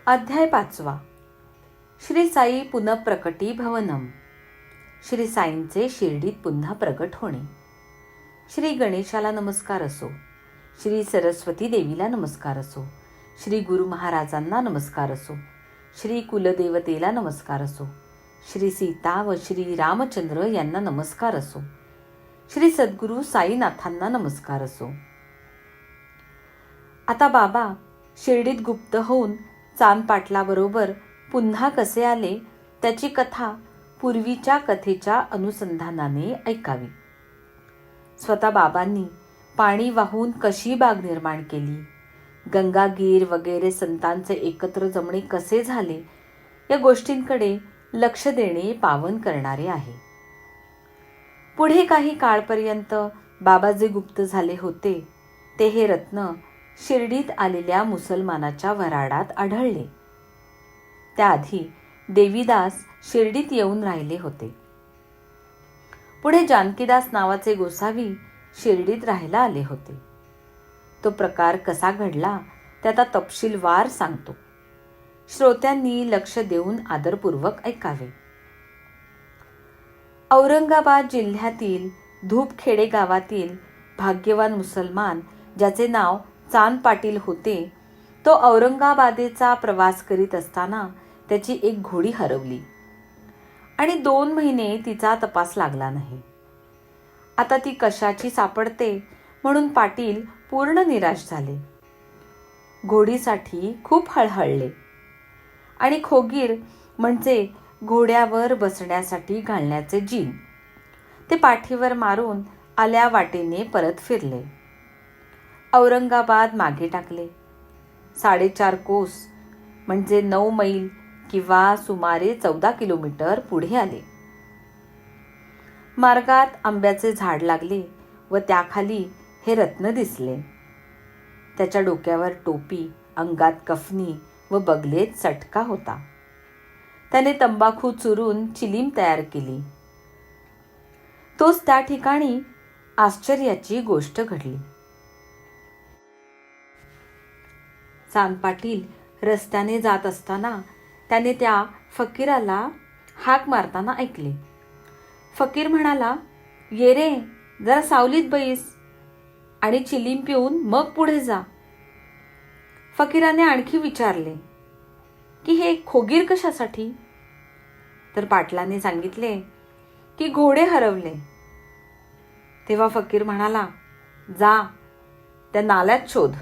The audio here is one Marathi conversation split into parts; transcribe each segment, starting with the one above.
अध्याय 5. श्री साई पुनःप्रकटी भवनम. श्री साईंचे शिर्डीत पुन्हा प्रकट होणे. श्री गणेशाला नमस्कार असो, श्री सरस्वती देवीला नमस्कार असो, श्री गुरु महाराजांना नमस्कार असो, श्री कुलदेवतेला नमस्कार असो, श्री सीता व श्री रामचंद्र यांना नमस्कार असो, श्री सद्गुरू साईनाथांना नमस्कार असो. आता बाबा शिर्डीत गुप्त होऊन चांद पाटलाबरोबर पुन्हा कसे आले त्याची कथा पूर्वीच्या कथेच्या अनुसंधानाने ऐकावी. स्वतः बाबांनी पाणी वाहून कशी बाग निर्माण केली, गंगागीर वगैरे संतांचे एकत्र जमणे कसे झाले, या गोष्टींकडे लक्ष देणे पावन करणारे आहे. पुढे काही काळपर्यंत बाबा जे गुप्त झाले होते ते हे रत्न शिर्डीत आलेल्या मुसलमानाच्या वराडात आढळले. त्याआधी देवीदास शिर्डीत येऊन राहिले होते. पुढे जानकीदास नावाचे गोसावी शिर्डीत राहायला आले होते. तो प्रकार कसा घडला त्याचा तपशीलवार सांगतो. श्रोत्यांनी लक्ष देऊन आदरपूर्वक ऐकावे. औरंगाबाद जिल्ह्यातील धूपखेडे गावातील भाग्यवान मुसलमान ज्याचे नाव चांद पाटील होते, तो औरंगाबादेचा प्रवास करीत असताना त्याची एक घोडी हरवली आणि 2 महिने तिचा तपास लागला नाही. आता ती कशाची सापडते म्हणून पाटील पूर्ण निराश झाले. घोडीसाठी खूप हळहळले आणि खोगीर म्हणजे घोड्यावर बसण्यासाठी घालण्याचे जीन ते पाठीवर मारून आल्या वाटेने परत फिरले. औरंगाबाद मागे टाकले. 4.5 कोस म्हणजे 9 मैल किंवा सुमारे 14 किलोमीटर पुढे आले. मार्गात आंब्याचे झाड लागले व त्याखाली हे रत्न दिसले. त्याच्या डोक्यावर टोपी, अंगात कफनी व बगलेत चटका होता. त्याने तंबाखू चुरून चिलीम तयार केली. तोच त्या ठिकाणी आश्चर्याची गोष्ट घडली. चांद पाटील रस्त्याने जात असताना त्याने त्या फकीराला हाक मारताना ऐकले. फकीर म्हणाला, "ये रे, जरा सावलीत बैस आणि चिलीम पिऊन मग पुढे जा." फकीराने आणखी विचारले की हे खोगीर कशासाठी? तर पाटलाने सांगितले की घोडे हरवले. तेव्हा फकीर म्हणाला, "जा, त्या नाल्यात शोध."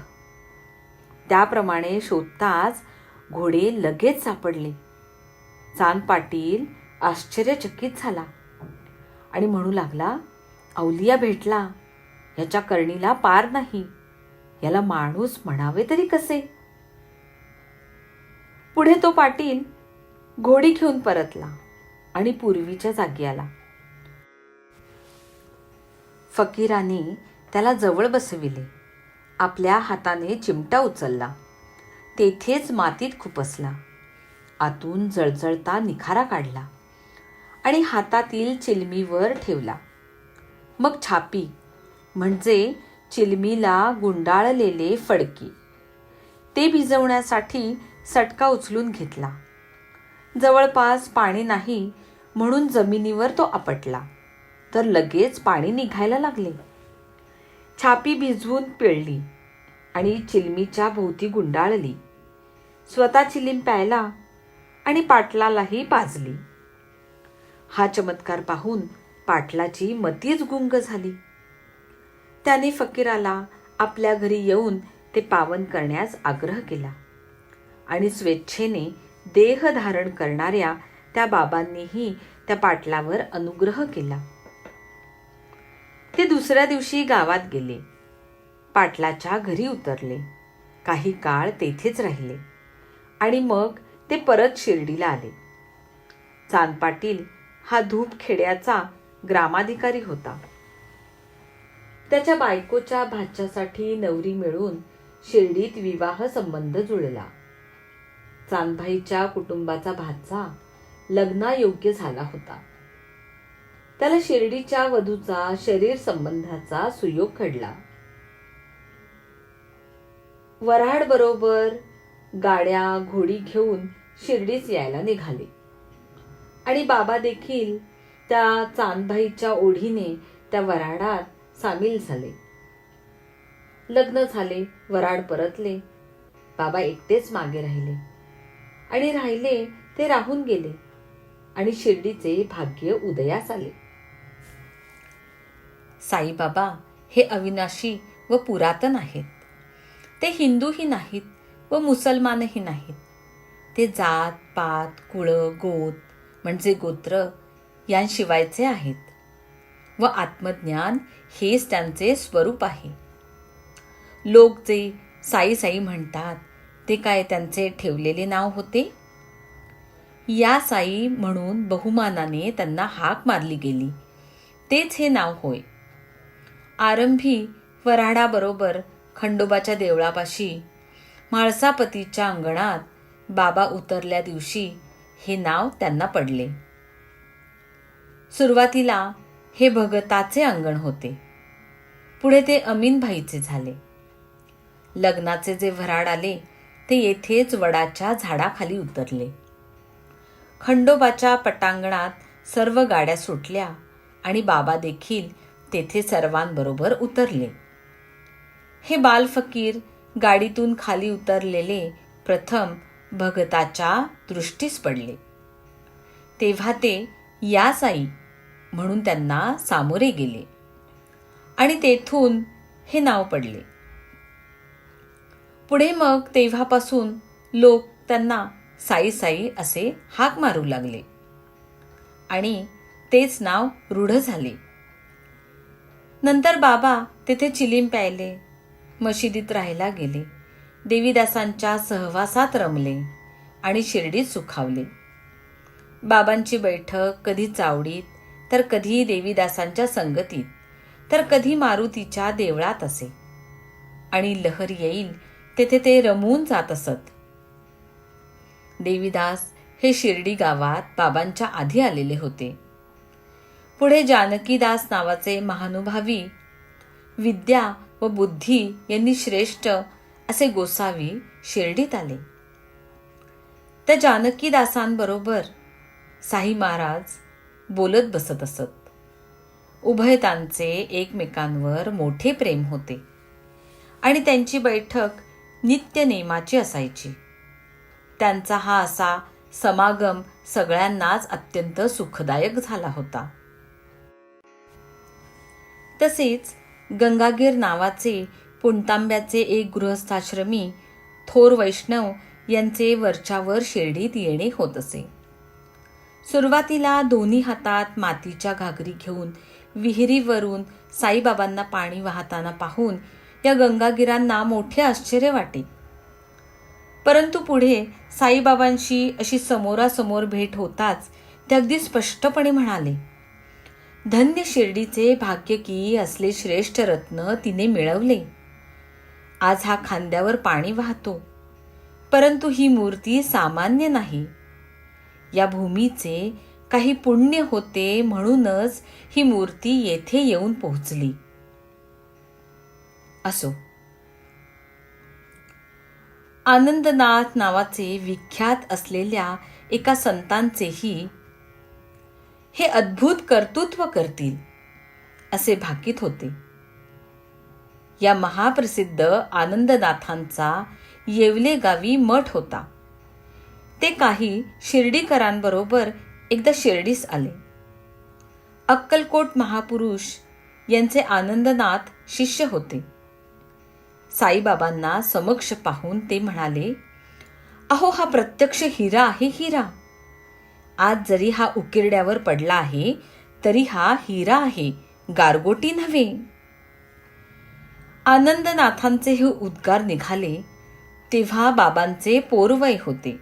त्याप्रमाणे शोधताच घोडे लगेच सापडले. चांद पाटील आश्चर्यचकित झाला आणि म्हणू लागला, "अवलिया भेटला, याच्या करणीला पार नाही. याला माणूस म्हणावे तरी कसे?" पुढे तो पाटील घोडी घेऊन परतला आणि पूर्वीच्या जागी आला. फकीराने त्याला जवळ बसविले. आपल्या हाताने चिमटा उचलला. तेथेच मातीत खुपसला. आतून जळजळता निखारा काढला आणि हातातील चिलमीवर ठेवला. मग छापी म्हणजे चिलमीला गुंडाळलेले फडकी ते भिजवण्यासाठी सटका उचलून घेतला. जवळपास पाणी नाही म्हणून जमिनीवर तो आपटला तर लगेच पाणी निघायला लागले. छापी भिजवून पिळली आणि चिलमीच्या भोवती गुंडाळली. स्वतः चिलीम प्यायला आणि पाटलालाही पाजली. हा चमत्कार पाहून पाटलाची मतीच गुंग झाली. त्याने फकीराला आपल्या घरी येऊन ते पावन करण्यास आग्रह केला आणि स्वेच्छेने देह धारण करणाऱ्या त्या बाबांनीही त्या पाटलावर अनुग्रह केला. ते दुसऱ्या दिवशी गावात गेले. पाटलाच्या घरी उतरले. काही काळ तेथेच राहिले आणि मग ते परत शिर्डीला आले. चांद पाटील हा धूपखेड्याचा ग्रामाधिकारी होता. त्याच्या बायकोच्या भाच्यासाठी नवरी मिळून शिर्डीत विवाह संबंध जुळला. चांदभाईच्या कुटुंबाचा भाचा लग्नायोग्य झाला होता. त्याला शिर्डीच्या वधूचा शरीर संबंधाचा सुयोग घडला. वऱ्हाड बरोबर गाड्या घोडी घेऊन शिर्डीस यायला निघाले आणि बाबा देखील त्या चांदबाईच्या ओढीने त्या वऱ्हाडात सामील झाले. लग्न झाले, वऱ्हाड परतले. बाबा एकटेच मागे राहिले आणि राहिले ते राहून गेले आणि शिर्डीचे भाग्य उदयास आले. साईबाबा हे अविनाशी व पुरातन आहेत. ते हिंदूही नाहीत व मुसलमानही नाहीत. ते जात पात कुळ गोत म्हणजे गोत्र यांशिवायचे आहेत व आत्मज्ञान हेच त्यांचे स्वरूप आहे. लोक जे साई साई म्हणतात ते काय त्यांचे ठेवलेले नाव होते? या साई म्हणून बहुमानाने त्यांना हाक मारली गेली, तेच हे नाव होय. आरंभी वऱ्हाडाबरोबर खंडोबाच्या देवळापाशी म्हाळसापतीच्या अंगणात बाबा उतरल्या दिवशी हे नाव त्यांना पडले. सुरुवातीला हे भगताचे अंगण होते. पुढे ते अमीनभाईचे झाले. लग्नाचे जे वऱ्हाड आले ते येथेच वडाच्या झाडाखाली उतरले. खंडोबाच्या पटांगणात सर्व गाड्या सुटल्या आणि बाबा देखील तेथे सर्वांबरोबर उतरले. हे बालफकीर गाडीतून खाली उतरलेले प्रथम भगताच्या दृष्टीस पडले. तेव्हा ते या साई म्हणून त्यांना सामोरे गेले आणि तेथून हे नाव पडले. पुढे मग तेव्हापासून लोक त्यांना साई साई असे हाक मारू लागले आणि तेच नाव रूढ झाले. नंतर बाबा तेथे चिलीम प्यायले, मशिदीत राहायला गेले, देवीदासांच्या सहवासात रमले आणि शिर्डीत सुखावले. बाबांची बैठक कधी चावडीत तर कधी देवीदासांच्या संगतीत तर कधी मारुतीच्या देवळात असे आणि लहर येईल तेथे ते रमून जात असत. देवीदास हे शिर्डी गावात बाबांच्या आधी आलेले होते. पुढे जानकीदास नावाचे महानुभावी विद्या व बुद्धी यांनी श्रेष्ठ असे गोसावी शिर्डीत आले. त्या जानकीदासांबरोबर साई महाराज बोलत बसत असत. उभयतांचे एकमेकांवर मोठे प्रेम होते आणि त्यांची बैठक नित्य नेमाची असायची. त्यांचा हा असा समागम सगळ्यांनाच अत्यंत सुखदायक झाला होता. तसेच गंगागीर नावाचे पुणतांब्याचे एक गृहस्थाश्रमी थोर वैष्णव यांचे वरच्यावर शिर्डीत येणे होत असे. सुरुवातीला दोन्ही हातात मातीच्या घागरी घेऊन विहिरीवरून साईबाबांना पाणी वाहताना पाहून या गंगागीरांना मोठे आश्चर्य वाटे. परंतु पुढे साईबाबांशी अशी समोरासमोर भेट होताच ते अगदी स्पष्टपणे म्हणाले, धन्य शिर्डीचे भाग्य की असले श्रेष्ठ रत्न तिने मिळवले. आज हा खांद्यावर पाणी वाहतो, परंतु ही मूर्ती सामान्य नाही. या भूमीचे काही पुण्य होते म्हणूनच ही मूर्ती येथे येऊन पोहोचली. असो, आनंदनाथ नावाचे विख्यात असलेल्या एका संतांचेही हे अद्भुत कर्तृत्व करतील असे भाकीत होते. या महाप्रसिद्ध आनंदनाथांचा येवले गावी मठ होता. ते काही शिर्डीकरांबरोबर एकदा शिर्डीस आले. अक्कलकोट महापुरुष यांचे आनंदनाथ शिष्य होते. साईबाबांना समक्ष पाहून ते म्हणाले, अहो, हा प्रत्यक्ष हिरा आहे, हिरा. आज जरी हा उकिरड्यावर पडला आहे तरी हा हिरा आहे, गारगोटी नव्हे. आनंदनाथांचे हे उद्गार निघाले तेव्हा बाबांचे पोरवय होते.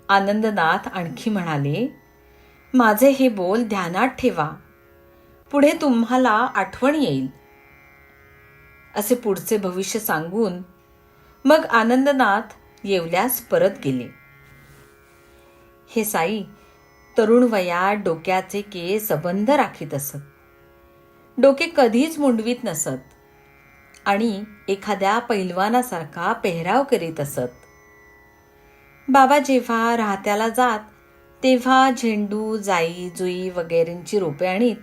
आनंदनाथ आणखी म्हणाले, माझे हे बोल ध्यानात ठेवा, पुढे तुम्हाला आठवण येईल. असे पुढचे भविष्य सांगून मग आनंदनाथ येवल्यास परत गेले. हे साई तरुण वयात डोक्याचे केस सबंध राखीत असत. डोके कधीच मुंडवीत नसत आणि एखाद्या पैलवानासारखा पेहराव करीत असत. बाबा जेव्हा राहत्याला जात तेव्हा झेंडू, जाई, जुई वगैरेंची रोपे आणीत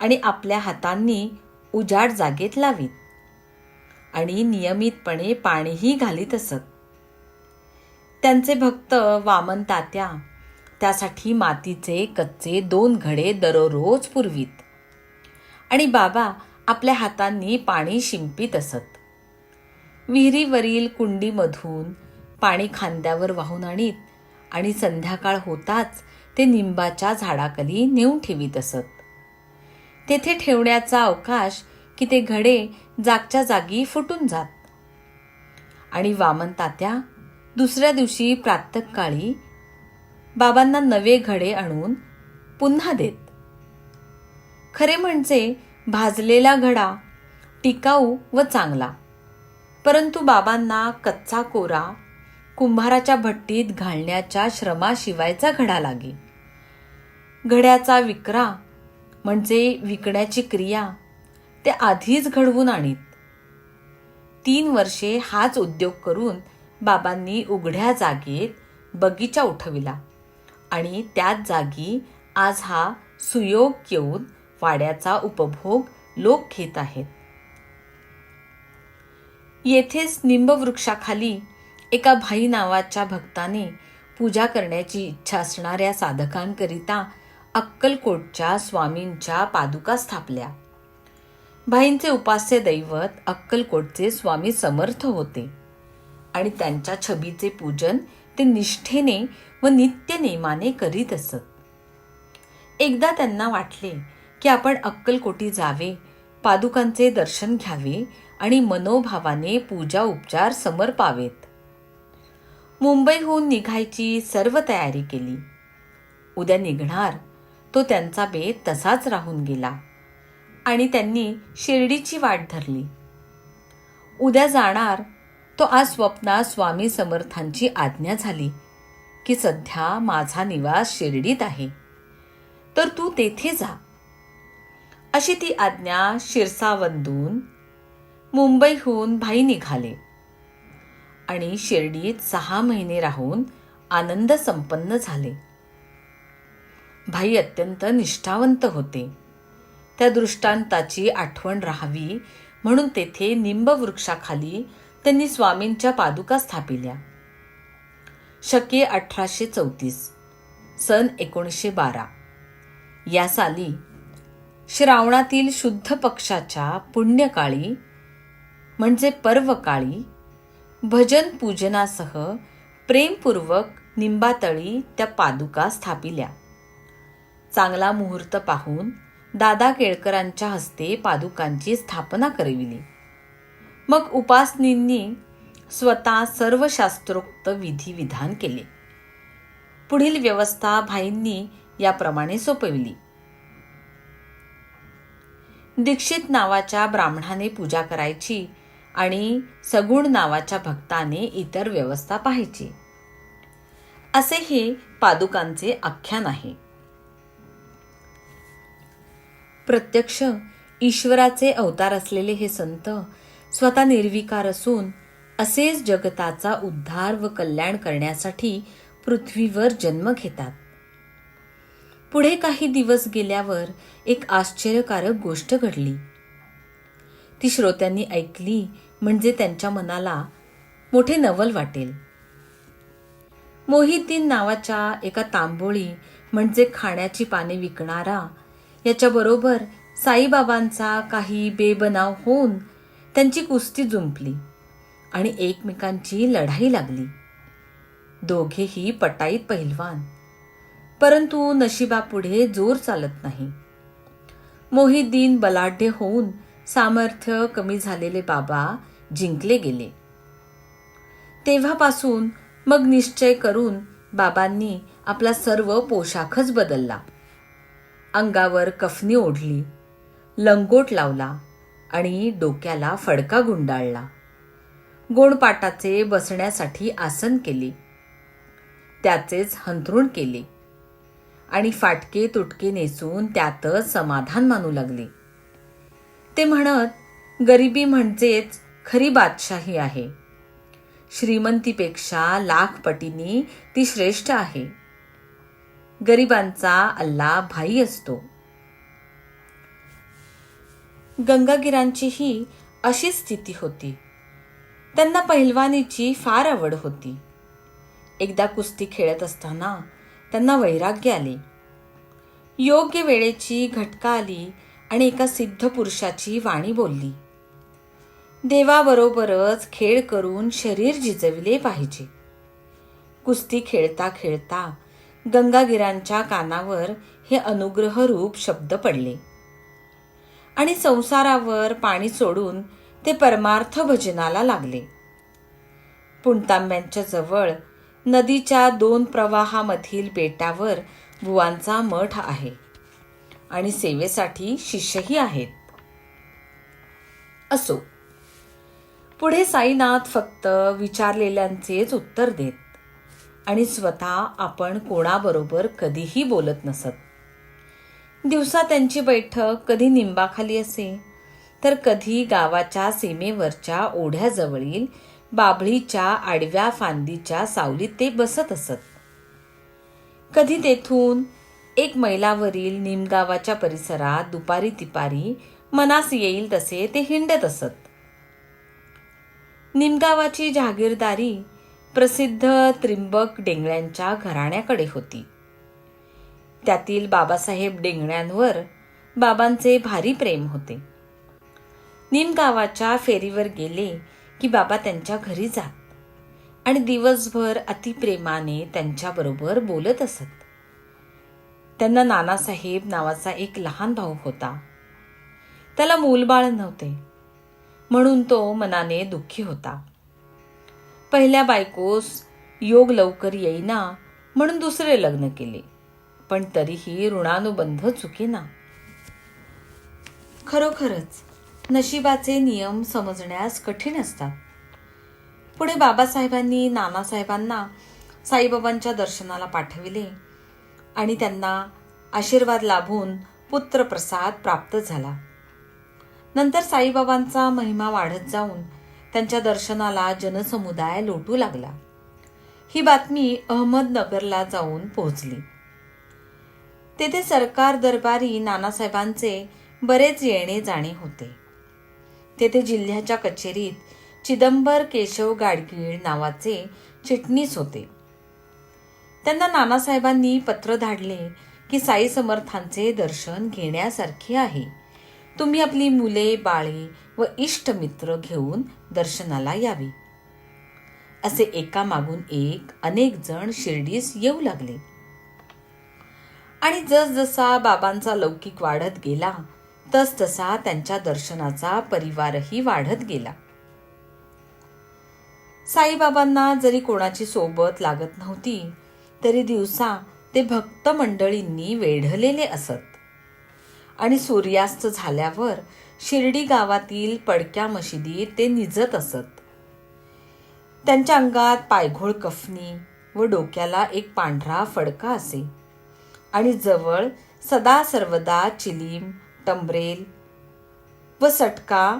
आणि आपल्या हातांनी उजाड जागेत लावीत आणि नियमितपणे पाणीही घालीत असत. त्यांचे भक्त वामन तात्या त्यासाठी मातीचे कच्चे 2 घडे दररोज पुरवीत आणि बाबा आपल्या हातांनी पाणी शिंपीत असत. विहिरीवरील कुंडीमधून पाणी खांद्यावर वाहून आणीत आणि संध्याकाळ होताच ते निंबाच्या झाडाखाली नेऊन ठेवीत असत. तेथे ठेवण्याचा अवकाश की ते घडे जागच्या जागी फुटून जात आणि वामन तात्या दुसऱ्या दिवशी प्रातःकाळी बाबांना नवे घडे आणून पुन्हा देत. खरे म्हणजे भाजलेला घडा टिकाऊ व चांगला, परंतु बाबांना कच्चा कोरा कुंभाराच्या भट्टीत घालण्याच्या श्रमाशिवायचा घडा लागे. घड्याचा विक्रा म्हणजे विकण्याची क्रिया ते आधीच घडवून आणीत. 3 वर्षे हाच उद्योग करून बाबांनी उघड्या जागेत बगीचा उठविला आणि त्याच जागी आज हा सुयोग येऊन वाड्याचा उपभोग लोक घेत आहेत. येथेच निंबवृक्षाखाली एका भाई नावाच्या भक्ताने पूजा करण्याची इच्छा असणाऱ्या साधकांकरिता अक्कलकोटच्या स्वामींच्या पादुका स्थापल्या. भाईंचे उपास्य दैवत अक्कलकोटचे स्वामी समर्थ होते आणि त्यांच्या छबीचे पूजन ते निष्ठेने व नित्यनेमाने करीत असत. एकदा त्यांना वाटले की आपण अक्कलकोटी जावे, पादुकांचे दर्शन घ्यावे आणि मनोभावाने पूजा उपचार समर्पावेत. मुंबईहून निघायची सर्व तयारी केली. उद्या निघणार तो त्यांचा बेत तसाच राहून गेला आणि त्यांनी शिर्डीची वाट धरली. उद्या जाणार तो आज स्वप्नात स्वामी समर्थांची आज्ञा झाली की सध्या माझा निवास शिर्डीत आहे, तर तू तेथे जा. अशी ती आज्ञा शिरसावंदून मुंबईहून भाई निघाले आणि शिर्डीत 6 महिने राहून आनंद संपन्न झाले. भाई अत्यंत निष्ठावंत होते. त्या दृष्टांताची आठवण राहावी म्हणून तेथे निंबवृक्षाखाली त्यांनी स्वामींच्या पादुका स्थापिल्या. शके 1834 सन 1912 या साली श्रावणातील शुद्ध पक्षाच्या पुण्यकाळी म्हणजे पर्वकाळी भजन पूजनासह प्रेमपूर्वक निंबातळी त्या पादुका स्थापिल्या. चांगला मुहूर्त पाहून दादा केळकरांच्या हस्ते पादुकांची स्थापना करविली. मग उपासनींनी स्वतः सर्व शास्त्रोक्त विधिविधान केले. पुढील व्यवस्था भाईंनी याप्रमाणे सोपविली. दीक्षित नावाच्या ब्राह्मणाने पूजा करायची आणि सगुण नावाच्या भक्ताने इतर व्यवस्था पाहायची, असे हे पादुकांचे आख्यान आहे. प्रत्यक्ष ईश्वराचे अवतार असलेले हे संत स्वतः निर्विकार असून असेच जगताचा उद्धार व कल्याण करण्यासाठी पृथ्वीवर जन्म घेतात. पुढे काही दिवस गेल्यावर एक आश्चर्यकारक गोष्ट घडली. ती श्रोत्यांनी ऐकली म्हणजे त्यांच्या मनाला मोठे नवल वाटेल. मोहिद्दीन नावाच्या एका तांबोळी म्हणजे खाण्याची पाने विकणारा याच्याबरोबर साईबाबांचा काही बेबनाव होऊन त्यांची कुस्ती जुंपली आणि एकमेकांची लढाई लागली. दोघेही पटाईत पहिलवान, परंतु नशिबापुढे जोर चालत नाही. मोहिद्दीन बलाढ्य होऊन सामर्थ्य कमी झालेले बाबा जिंकले गेले. तेव्हापासून मग निश्चय करून बाबांनी आपला सर्व पोशाखच बदलला. अंगावर कफनी ओढली, लंगोट लावला आणि डोक्याला फडका गुंडाळला. गोणपाटाचे बसण्यासाठी आसन केले, त्याचेच हंतरुण केले आणि फाटके तुटके नेसून त्यातच समाधान मानू लागले. ते म्हणत, गरिबी म्हणजेच खरी बादशाही आहे. श्रीमंतीपेक्षा लाख पटींनी ती श्रेष्ठ आहे. गरिबांचा अल्ला भाई असतो. गंगागिरांचीही अशी स्थिती होती. त्यांना पहिलवानीची फार आवड होती. एकदा कुस्ती खेळत असताना त्यांना वैराग्य आले. योग्य वेळेची घटका आली आणि एका सिद्ध पुरुषाची वाणी बोलली, देवाबरोबरच खेळ करून शरीर जिजविले पाहिजे. कुस्ती खेळता खेळता गंगागिरांच्या कानावर हे अनुग्रह रूप शब्द पडले आणि संसारावर पाणी सोडून ते परमार्थ भजनाला लागले. पुणतांब्यांच्या जवळ नदीच्या 2 प्रवाहामधील बेटावर बुवांचा मठ आहे आणि सेवेसाठी शिष्यही आहेत. असो, पुढे साईनाथ फक्त विचारलेल्यांचेच उत्तर देत आणि स्वतः आपण कोणाबरोबर कधीही बोलत नसत. दिवसा त्यांची बैठक कधी निंबाखाली असे तर कधी गावाच्या सीमेवरच्या ओढ्याजवळील बाभळीच्या आडव्या फांदीच्या सावलीत ते बसत असत. कधी तेथून 1 मैलावरील निमगावाच्या परिसरात दुपारी तिपारी मनास येईल तसे ते हिंडत असत. निमगावाची जहागीरदारी प्रसिद्ध त्रिंबक डेंगळ्यांच्या घराण्याकडे होती. त्यातील बाबासाहेब डेंगळ्यांवर बाबांचे भारी प्रेम होते. निमगावाच्या फेरीवर गेले की बाबा त्यांच्या घरी जात आणि दिवसभर अतिप्रेमाने त्यांच्याबरोबर बोलत असत. त्यांना नानासाहेब नावाचा एक लहान भाऊ होता. त्याला मूलबाळ नव्हते म्हणून तो मनाने दुःखी होता. पहिल्या बायकोस योग लवकर येईना म्हणून दुसरे लग्न केले, पण तरीही ऋणानुबंध चुकेना. खरोखरच नशिबाचे नियम समजण्यास कठीण असतात. पुढे बाबासाहेबांनी नानासाहेबांना साईबाबांच्या दर्शनाला पाठविले आणि त्यांना आशीर्वाद लाभून पुत्रप्रसाद प्राप्त झाला. नंतर साईबाबांचा महिमा वाढत जाऊन त्यांच्या दर्शनाला जनसमुदाय लोटू लागला. ही बातमी अहमदनगरला जाऊन पोहोचली. तेथे सरकार दरबारी नानासाहेबांचे बरेच येणे जाणे होते. तेथे जिल्ह्याच्या कचेरीत चिदंबर केशव गाडगीळ नावाचे चिटणीस होते. त्यांना नानासाहेबांनी पत्र धाडले की साई समर्थांचे दर्शन घेण्यासारखे आहे. तुम्ही आपली मुले बाळे व इष्टमित्र घेऊन दर्शनाला यावे. असे एकामागून एक अनेक जण शिर्डीस येऊ लागले आणि जसजसा बाबांचा लौकिक वाढत गेला तसतसा त्यांच्या दर्शनाचा परिवारही वाढत गेला. साईबाबांना जरी कोणाची सोबत लागत नव्हती तरी दिवसा ते भक्त मंडळींनी वेढलेले असत आणि सूर्यास्त झाल्यावर शिर्डी गावातील पडक्या मशिदीत ते निजत असत. त्यांच्या अंगात पायघोळ कफनी व डोक्याला एक पांढरा फडका असे आणि जवळ सदा सर्वदा चिलीम, टंबरेल व सटका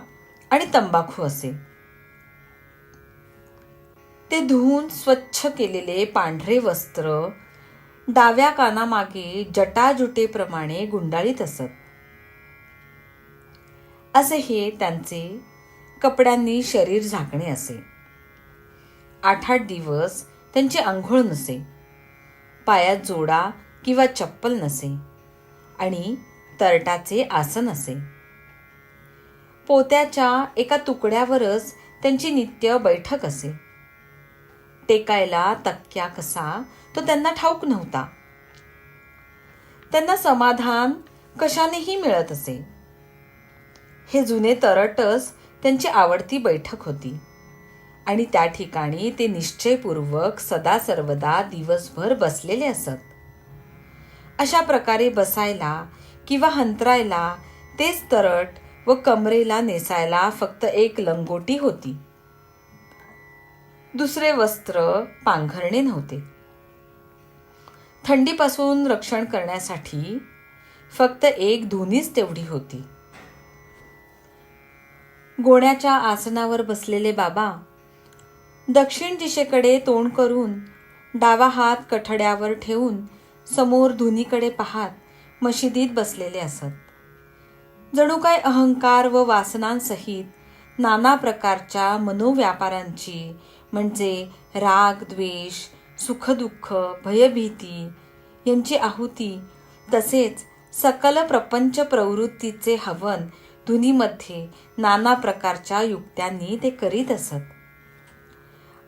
आणि तंबाखू असे. ते धुवून स्वच्छ केलेले पांढरे वस्त्र डाव्या कानामागे जटाजुटेप्रमाणे गुंडाळीत असत. असे हे त्यांचे कपड्यांनी शरीर झाकणे असे. 8-8 दिवस त्यांची अंघोळ नसे, पायात जोडा किंवा चप्पल नसे आणि तरटाचे आसन असे. पोत्याच्या एका तुकड्यावरच त्यांची नित्य बैठक असे. टेकायला तक्क्या कसा तो त्यांना ठाऊक नव्हता. त्यांना समाधान कशानेही मिळत असे. हे जुने तरटच त्यांची आवडती बैठक होती आणि त्या ठिकाणी ते निश्चयपूर्वक सदा सर्वदा दिवसभर बसलेले असत. अशा प्रकारे बसायला किंवा हंतरायला तेच तरट व कमरेला नेसायला फक्त एक लंगोटी होती. दुसरे वस्त्र पांघरणे नव्हते. थंडीपासून रक्षण करण्यासाठी फक्त एक धुनीच तेवढी होती. गोण्याच्या आसनावर बसलेले बाबा दक्षिण दिशेकडे तोंड करून डावा हात कठड्यावर ठेवून समोर धुनीकडे पाहत मशिदीत बसलेले असत. जणू काय अहंकार व वासनांसहित नाना प्रकारच्या मनोव्यापारांची म्हणजे राग, द्वेष, सुखदुःख, भयभीती यांची आहुती तसेच सकल प्रपंच प्रवृत्तीचे हवन धुनीमध्ये नाना प्रकारच्या युक्त्यांनी ते करीत असत.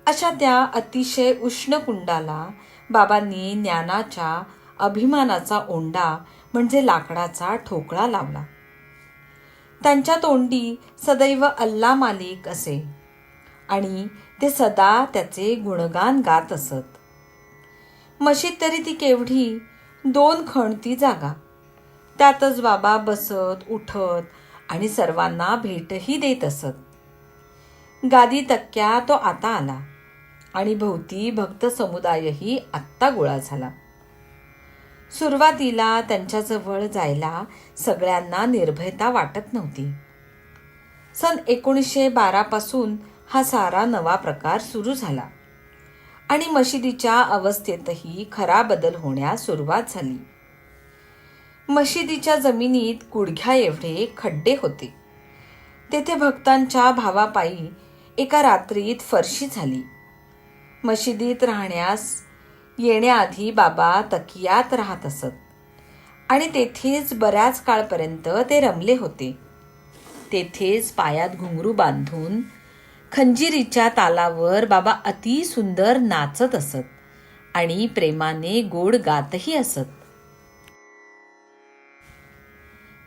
अशा त्या अतिशय उष्ण कुंडाला बाबांनी ज्ञानाच्या अभिमानाचा ओंडा म्हणजे लाकडाचा ठोकळा लावला. त्यांच्या तोंडी सदैव अल्ला मालिक असे आणि ते सदा त्याचे गुणगान गात असत. मशीद तरी ती केवढी 2 खण ती जागा. त्यातच बाबा बसत उठत आणि सर्वांना भेटही देत असत. गादी तक्क्या तो आता आला आणि भोवती भक्त समुदायही आत्ता गोळा झाला. सुरुवातीला त्यांच्याजवळ जायला सगळ्यांना निर्भयता वाटत नव्हती. सन 1912 पासून हा सारा नवा प्रकार सुरू झाला आणि मशिदीच्या अवस्थेतही खरा बदल होण्यास सुरुवात झाली. मशिदीच्या जमिनीत गुडघ्या एवढे खड्डे होते. तेथे भक्तांच्या भावापायी एका रात्रीत फरशी झाली. मशिदीत राहण्यास येण्याआधी बाबा तकियात राहत असत आणि तेथेच बऱ्याच काळपर्यंत ते रमले होते. तेथेच पायात घुंगरू बांधून खंजिरीच्या तालावर बाबा अति सुंदर नाचत असत आणि प्रेमाने गोड गातही असत.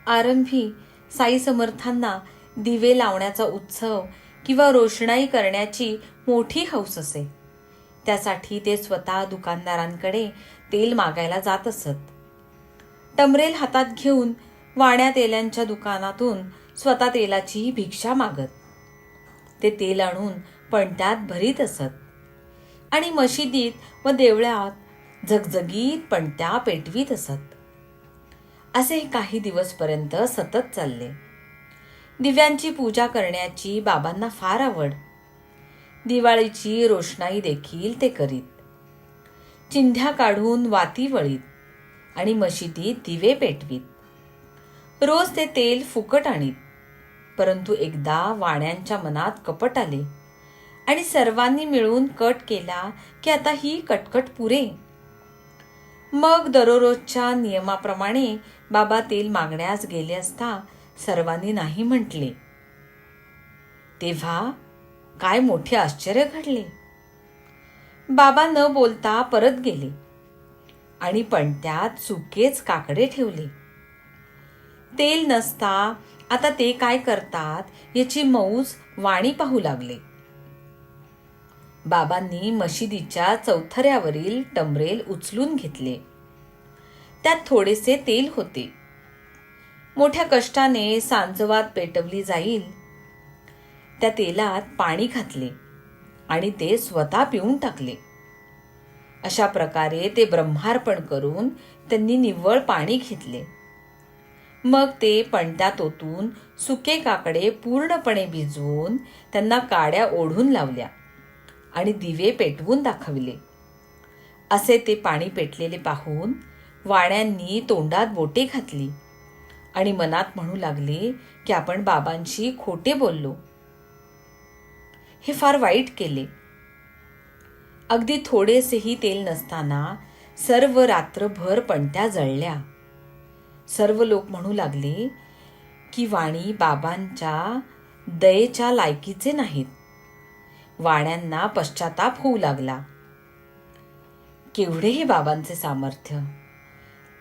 आरंभी साई समर्थांना दिवे लावण्याचा उत्सव किंवा रोषणाई करण्याची मोठी हौस असे. त्यासाठी ते स्वतः दुकानदारांकडे तेल मागायला जात असत. टमरेल हातात घेऊन वाण्या तेलांच्या दुकानातून स्वतः तेलाची भिक्षा मागत. ते तेल आणून पणत्यात भरीत असत आणि मशिदीत व देवळात झगझगीत पणत्या पेटवीत असत. असे काही दिवसपर्यंत सतत चालले. दिव्यांची पूजा करण्याची बाबांना फार आवड. दिवाळीची रोषणाई देखील ते करीत. चिंध्या काढून वाती वळीत आणि मशिदीत दिवे पेटवीत. रोज ते तेल फुकट आणीत. परंतु एकदा वाण्यांच्या मनात कपट आले आणि सर्वांनी मिळून कट केला की आता ही कटकट पुरे. मग दररोजच्या नियमाप्रमाणे बाबा तेल मागण्यास गेले असता सर्वांनी नाही म्हटले. तेव्हा काय मोठे आश्चर्य घडले. बाबा न बोलता परत गेले आणि पणत्यात सुकेच काकडे ठेवले. तेल नसता आता ते काय करतात याची मौज वाणी पाहू लागले. बाबांनी मशिदीच्या चौथऱ्यावरील टमरेल उचलून घेतले. त्यात थोडेसे तेल होते. मोठ्या कष्टाने सांजवात पेटवली जाईल त्या तेलात पाणी घातले आणि ते स्वतः पिऊन टाकले. अशा प्रकारे ते ब्रह्मार्पण करून त्यांनी निव्वळ पाणी घेतले. मग ते पणत्यात ओतून सुके काकडे पूर्णपणे भिजवून त्यांना काड्या ओढून लावल्या आणि दिवे पेटवून दाखविले. असे ते पाणी पेटलेले पाहून वाण्यांनी तोंडात बोटे घातली आणि मनात म्हणू लागले की आपण बाबांशी खोटे बोललो. हे फार वाईट केले. अगदी थोडेसेही तेल नसताना सर्व रात्रभर पणत्या जळल्या. सर्व लोक म्हणू लागले की वाणी बाबांच्या दयेच्या लायकीचे नाहीत. वाण्यांना पश्चाताप होऊ लागला. केवढे हे बाबांचे सामर्थ्य.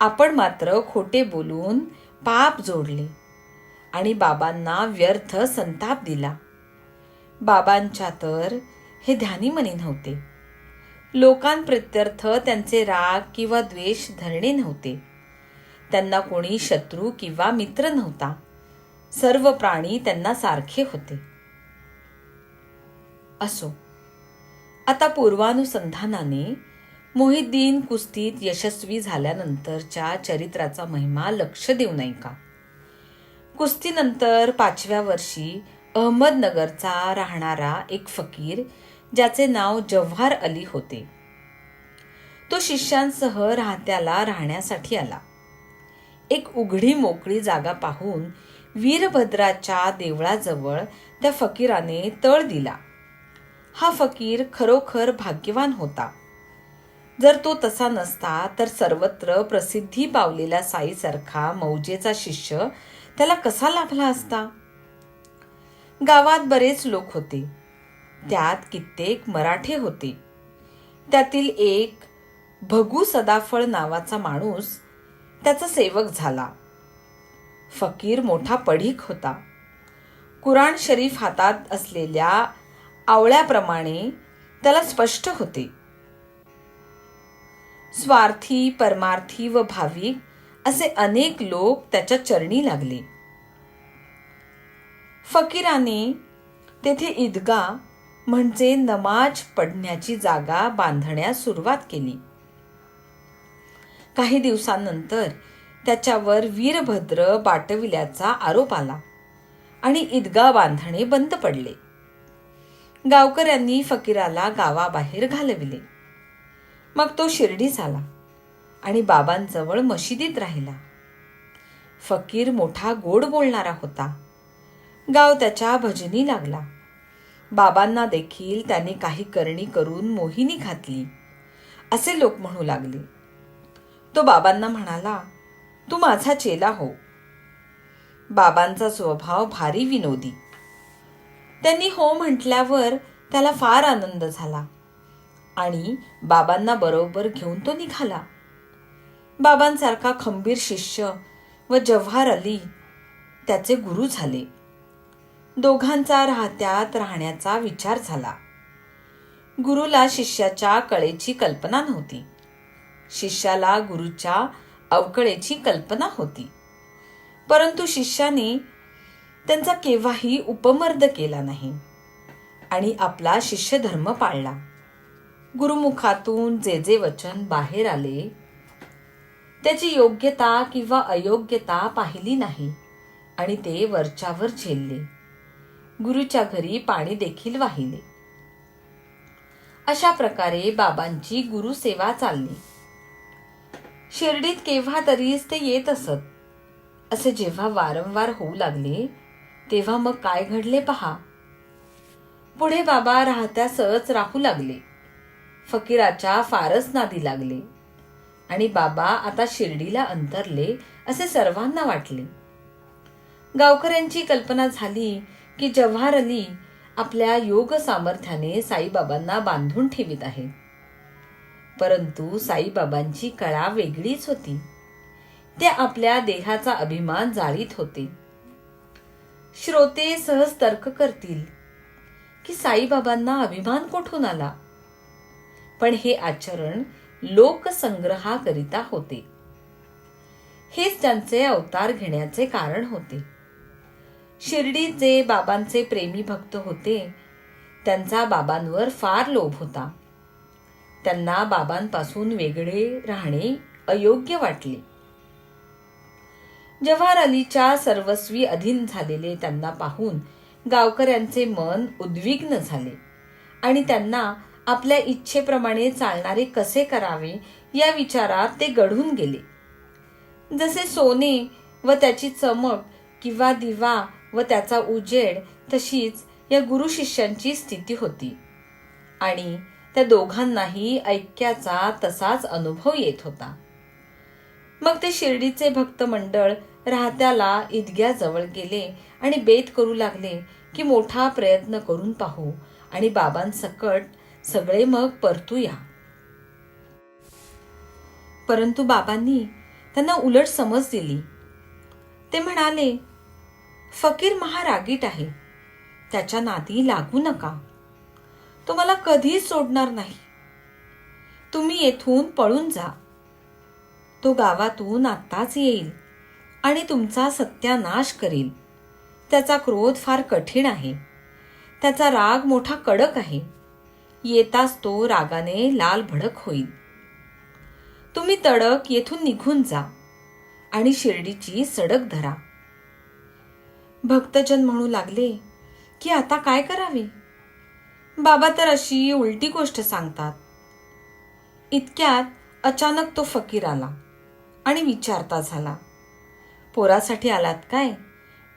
आपण मात्र खोटे बोलून पाप जोडले आणि बाबांना व्यर्थ संताप दिला. बाबांच्या तर हे ध्यानी मनी नव्हते. लोकांप्रित्यर्थ त्यांचे राग किंवा द्वेष धरणे नव्हते. त्यांना कोणी शत्रू किंवा मित्र नव्हता. सर्व प्राणी त्यांना सारखे होते. असो, आता पूर्वानुसंधानाने मोहिद्दीन कुस्तीत यशस्वी झाल्यानंतरच्या चरित्राचा महिमा लक्ष देऊ नये का? कुस्तीनंतर 5व्या वर्षी अहमदनगरचा राहणारा एक फकीर ज्याचे नाव जव्हार अली होते. तो शिष्यांसह राहत्याला राहण्यासाठी आला. एक उघडी मोकळी जागा पाहून वीरभद्राच्या देवळाजवळ त्या फकीराने तळ दिला. हा फकीर खरोखर भाग्यवान होता. जर तो तसा नसता तर सर्वत्र प्रसिद्धी पावलेला साईसारखा मौजेचा शिष्य त्याला कसा लाभला असता. गावात बरेच लोक होते. त्यात कित्येक मराठे होते. त्यातील एक भगू सदाफळ नावाचा माणूस त्याचा सेवक झाला. फकीर मोठा पढीक होता. कुराण शरीफ हातात असलेल्या आवळ्याप्रमाणे त्याला स्पष्ट होते. स्वार्थी, परमार्थी व भाविक असे अनेक लोक त्याच्या चरणी लागले. फकीराने तेथे ईदगाह म्हणजे नमाज पढण्याची जागा बांधण्यास सुरुवात केली. काही दिवसांनंतर त्याच्यावर वीरभद्र बाटविल्याचा आरोप आला आणि ईदगाह बांधणे बंद पडले. गावकऱ्यांनी फकीराला गावाबाहेर घालविले. मग तो शिर्डीस आला आणि बाबांजवळ मशिदीत राहिला. फकीर मोठा गोड बोलणारा होता. गाव त्याच्या भजनी लागला. बाबांना देखील त्याने काही करणी करून मोहिनी घातली असे लोक म्हणू लागले. तो बाबांना म्हणाला, तू माझा चेला हो. बाबांचा स्वभाव भारी विनोदी. त्यांनी हो म्हटल्यावर त्याला फार आनंद झाला आणि बाबांना बरोबर घेऊन तो निघाला. बाबांसारखा खंबीर शिष्य व जव्हार अली त्याचे गुरु झाले. दोघांचा राहत्यात राहण्याचा विचार झाला. गुरुला शिष्याच्या कळेची कल्पना नव्हती. शिष्याला गुरुच्या अवकळेची कल्पना होती. परंतु शिष्याने त्यांचा केव्हाही उपमर्द केला नाही आणि आपला शिष्य धर्म पाळला. गुरुमुखातून जे जे वचन बाहेर आले त्याची योग्यता किंवा अयोग्यता पाहिली नाही आणि ते वरच्यावर झेलले. गुरुच्या घरी पाणी देखील वाहिले. अशा प्रकारे बाबांची गुरुसेवा चालली. शिर्डीत केव्हा तरीच ते येत असत. असे जेव्हा वारंवार होऊ लागले तेव्हा मग काय घडले पहा. पुढे बाबा राहत्यासच राहू लागले. फकीराच्या फारच नादी लागले आणि बाबा आता शिर्डीला अंतरले असे सर्वांना वाटले. गावकऱ्यांची कल्पना झाली की जव्हार अली आपल्या योग सामर्थ्याने साईबाबांना बांधून ठेवीत आहे. परंतु साईबाबांची कळा वेगळीच होती. ते आपल्या देहाचा अभिमान जाळीत होते. श्रोते सहज तर्क करतील की साईबाबांना अभिमान कोठून आला, पण हे आचरण लोकसंग्रहाकरिता होते. हेच त्यांचे अवतार घेण्याचे कारण होते. शिर्डीत जे बाबांचे प्रेमी भक्त होते त्यांचा बाबांवर फार लोभ होता. त्यांना बाबांपासून वेगळे राहणे अयोग्य वाटले. जव्हार अलीच्या सर्वस्वी अधीन झालेले त्यांना पाहून गावकऱ्यांचे मन उद्विग्न झाले आणि त्यांना आपल्या इच्छेप्रमाणे चालणारे कसे करावे या विचारात ते गढून गेले. जसे सोने व त्याची चमक किंवा दिवा व त्याचा उजेड तशीच या गुरु शिष्यांची स्थिती होती आणि त्या दोघांनाही ऐक्याचा तसाच अनुभव येत होता. मग ते शिर्डीचे भक्त मंडळ राहत्याला ईदग्याजवळ गेले आणि बेत करू लागले की मोठा प्रयत्न करून पाहू आणि बाबांसकट सगळे मग परतूया. परंतु बाबांनी त्यांना उलट समज दिली. ते म्हणाले, फकीर महारागीट आहे. त्याच्या नादी लागू नका. तो मला कधीच सोडणार नाही. तुम्ही येथून पळून जा. तो गावातून आत्ताच येईल आणि तुमचा सत्यानाश करील. त्याचा क्रोध फार कठीण आहे. त्याचा राग मोठा कडक आहे. येताच तो रागाने लाल भडक होईल. तुम्ही तडक येथून निघून जा आणि शिर्डीची सडक धरा. भक्तजन म्हणू लागले, की आता काय करावे. बाबा तर अशी उलटी गोष्ट सांगतात. इतक्यात अचानक तो फकीर आला आणि विचारता झाला, पोरासाठी आलात काय?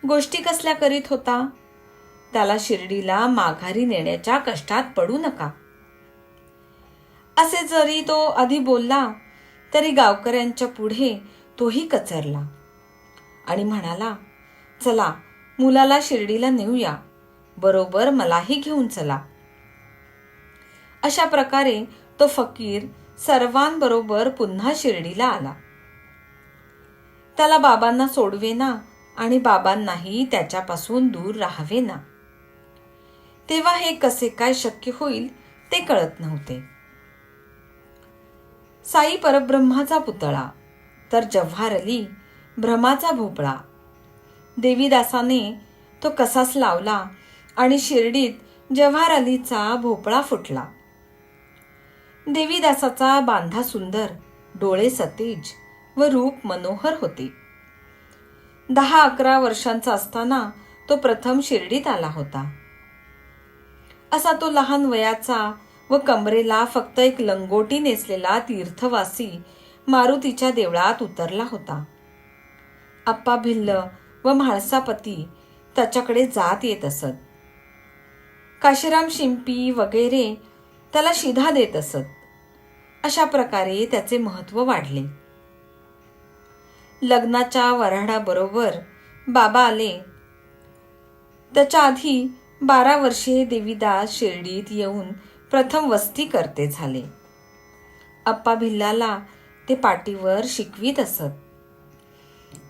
गोष्टी कसल्या करीत होता? त्याला शिर्डीला माघारी नेण्याच्या कष्टात पडू नका. असे जरी तो आधी बोलला तरी गावकऱ्यांच्या पुढे तोही कचरला आणि म्हणाला, चला मुलाला शिर्डीला नेऊया, बरोबर मलाही घेऊन चला. अशा प्रकारे तो फकीर सर्वांबरोबर पुन्हा शिर्डीला आला. त्याला बाबांना सोडवेना आणि बाबांनाही त्याच्यापासून दूर राहावेना. तेव्हा हे कसे काय शक्य होईल ते कळत नव्हते. साई परब्रह्माचा पुतळा तर जव्हार अली भ्रमाचा भोपळा. देवीदासाने तो कसाच लावला आणि शिर्डीत जव्हार अलीचा भोपळा फुटला. देवीदासाचा बांधा सुंदर, डोळे सतेज व रूप मनोहर होते. 10-11 वर्षांचा असताना तो प्रथम शिर्डीत आला होता. असा तो लहान वयाचा व कमरेला फक्त एक लंगोटी नेसलेला तीर्थवासी मारुतीच्या देवळात उतरला होता. आप्पा भिल्ल व म्हाळसापती त्याच्याकडे जात येत असत. काशीराम शिंपी वगैरे त्याला शिधा देत असत. अशा प्रकारे त्याचे महत्त्व वाढले. लग्नाच्या वऱ्हाडाबरोबर बाबा आले. त्याच्या आधी 12 वर्षे देवीदास शिर्डीत येऊन प्रथम वस्ती करते झाले. आप्पा भिल्लाला ते पाटीवर शिकवीत असत.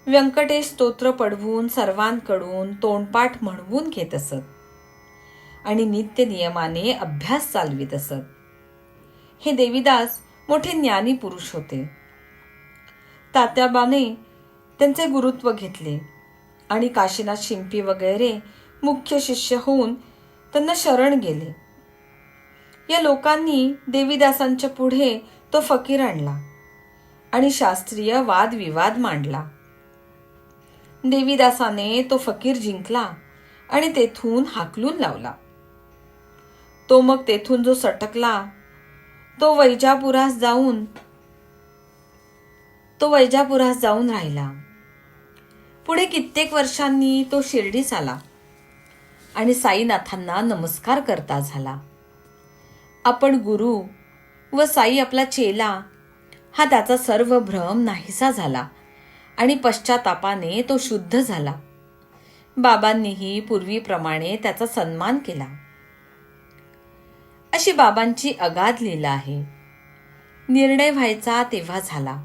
व्यंकटेश स्तोत्र पढवून सर्वांकडून तोंडपाठ म्हणवून घेत असत आणि नित्य नियमाने अभ्यास चालवित असत. हे देवीदास मोठे ज्ञानी पुरुष होते. तात्याबाने त्यांचे गुरुत्व घेतले आणि काशीनाथ शिंपी वगैरे मुख्य शिष्य होऊन त्यांना शरण गेले. या लोकांनी देवीदासांच्या पुढे तो फकीर आणला आणि शास्त्रीय वादविवाद मांडला. देवीदासाने तो फकीर जिंकला आणि तेथून हाकलून लावला. तो मग तेथून जो सटकला तो वैजापुरास जाऊन राहिला. पुढे कित्येक वर्षांनी तो शिर्डीस आला आणि साईनाथांना नमस्कार करता झाला. आपण गुरु व साई आपला चेला हा त्याचा सर्व भ्रम नाहीसा झाला आणि पश्चातापाने तो शुद्ध झाला. बाबांनीही पूर्वीप्रमाणे त्याचा सन्मान केला. अशी बाबांची अगाध लीला आहे. निर्णय व्हायचा तेव्हा झाला,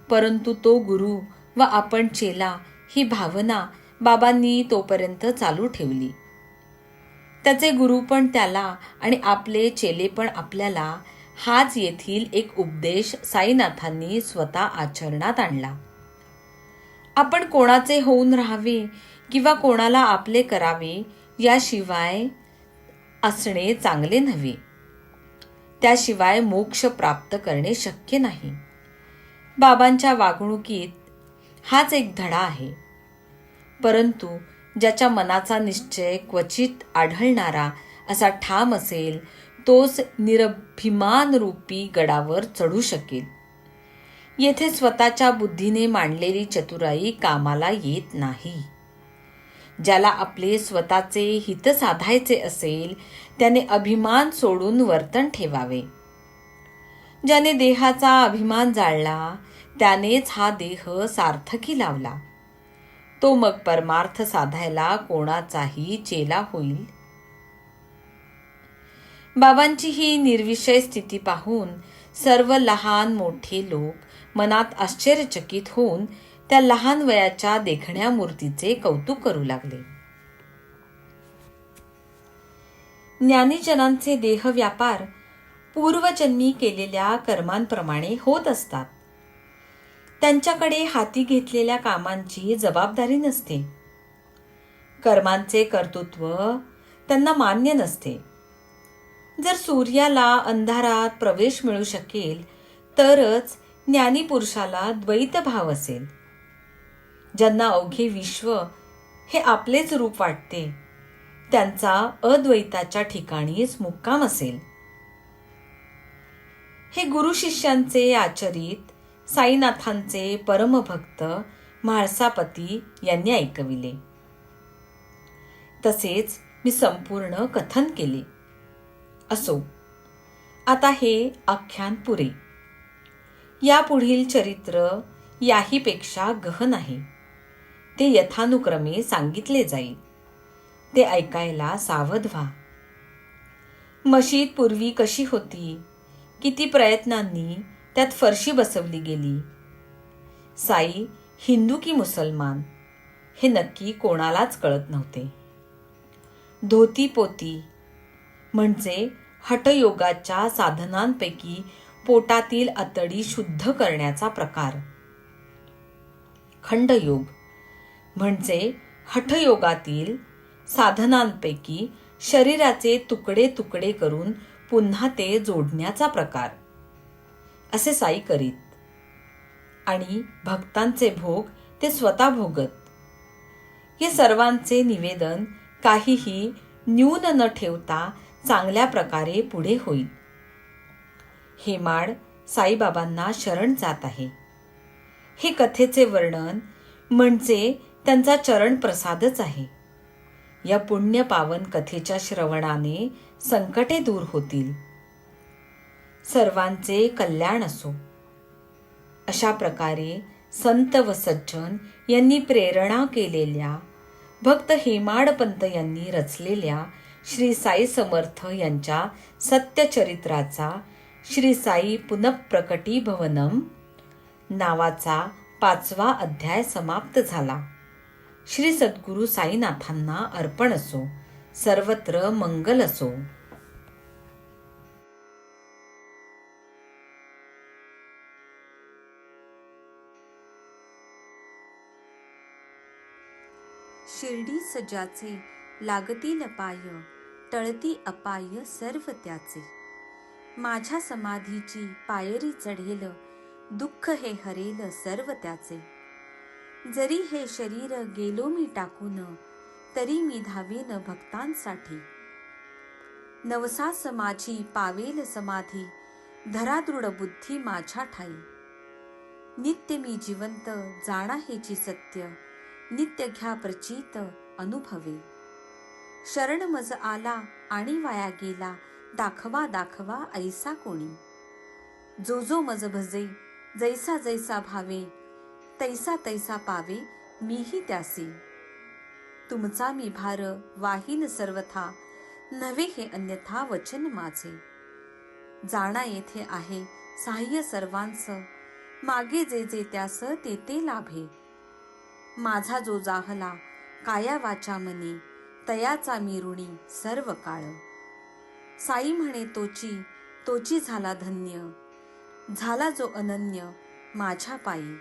परंतु तो गुरु व आपण चेला ही भावना बाबांनी तोपर्यंत चालू ठेवली. त्याचे गुरु पण त्याला आणि आपले चेले पण आपल्याला हाच येथील एक उपदेश साईनाथांनी स्वतः आचरणात आणला. आपण कोणाचे होऊन राहावे किंवा कोणाला आपले करावे याशिवाय असणे चांगले नव्हे. त्याशिवाय मोक्ष प्राप्त करणे शक्य नाही. बाबांच्या वागणुकीत हाच एक धडा आहे. परंतु ज्याच्या मनाचा निश्चय क्वचित आढळणारा असा ठाम असेल तोच निरभिमान रूपी गडावर चढू शकेल. येथे स्वतःच्या बुद्धीने मांडलेली चतुराई कामाला येत नाही. ज्याला आपले स्वतःचे हित साधायचे असेल त्याने अभिमान सोडून वर्तन ठेवावे. ज्याने देहाचा अभिमान जाळला त्यानेच हा देह सार्थकी लावला. तो मग परमार्थ साधायला कोणाचाही चेला होईल. बाबांची ही निर्विषय स्थिती पाहून सर्व लहान मोठे लोक मनात आश्चर्यचकित होऊन त्या लहान वयाच्या देखण्या मूर्तीचे कौतुक करू लागले. ज्ञानीजनांचे देह व्यापार पूर्वजन्मी केलेल्या कर्मांप्रमाणे होत असतात. त्यांच्याकडे हाती घेतलेल्या कामांची जबाबदारी नसते. कर्मांचे कर्तृत्व त्यांना मान्य नसते. जर सूर्याला अंधारात प्रवेश मिळू शकेल तरच ज्ञानी पुरुषाला द्वैत भाव असेल. ज्यांना अवघे विश्व हे आपलेच रूप वाटते त्यांचा अद्वैताच्या ठिकाणीच मुक्काम असेल. हे गुरु शिष्यांचे आचरित साईनाथांचे परमभक्त म्हाळसापती यांनी ऐकविले. तसेच मी संपूर्ण कथन केले. असो, आता हे आख्यान पुरे. यापुढील चरित्र याहीपेक्षा गहन आहे. ते यथानुक्रमे सांगितले जाईल. ते ऐकायला सावध व्हा. मशीद पूर्वी कशी होती, किती प्रयत्नांनी त्यात फरशी बसवली गेली. साई हिंदू की मुसलमान हे नक्की कोणालाच कळत नव्हते. धोती पोती म्हणजे हठयोगाच्या साधनांपैकी पोटातील आतडी शुद्ध करण्याचा प्रकार. खंडयोग म्हणजे हठयोगातील साधनांपैकी शरीराचे तुकडे तुकडे करून पुन्हा ते जोडण्याचा प्रकार. असे साई करीत आणि भक्तांचे भोग ते स्वतः भोगत. हे सर्वांचे निवेदन काहीही न्यून न ठेवता चांगल्या प्रकारे पुढे होईल. हेमाड साईबाबांना शरण जात आहे. हे कथेचे वर्णन म्हणजे त्यांचा चरण प्रसादच आहे. या पुण्य पावन कथेच्या श्रवणाने संकटे दूर होतील. सर्वांचे कल्याण असो. अशा प्रकारे संत व सज्जन यांनी प्रेरणा केलेल्या भक्त हेमाडपंत यांनी रचलेल्या श्री साई समर्थ यांच्या सत्यचरित्राचा श्री साई पुनःप्रकटीभवनम नावाचा 5वा अध्याय समाप्त झाला. श्री सद्गुरु साईनाथांना अर्पण असो. सर्वत्र मंगल असो. शिर्डी सजाचे लागतील पाय, टळती अपाय सर्व त्याचे. माझ्या समाधीची पायरी चढेल, दुःख हे हरेल सर्व त्याचे. जरी हे शरीर गेलो मी टाकून, तरी मी धावेन भक्तांसाठी. नवसास माझी पावेल समाधी, धरा दृढ बुद्धी माझ्या ठाई. नित्य मी जिवंत जाणा हेची सत्य, नित्य घ्या प्रचित अनुभवे. शरण मज आला आणि वाया गेला, दाखवा दाखवा ऐसा कोणी. जो जो मज भजे जैसा जैसा भावे, तैसा तैसा पावे मीही त्यासी. तुमचा मी भार वाहीन सर्वथा, नव्हे हे अन्यथा वचन माझे. जाणा येथे आहे सहाय्य सर्वांस, मागे जे जे त्यास ते ते लाभे. माझा जो जाहला काया वाचा मनी, तयाचा मी ऋणी सर्व काळ. साई म्हणे तोची तोची झाला धन्य, झाला जो अनन्य माझ्या पायी.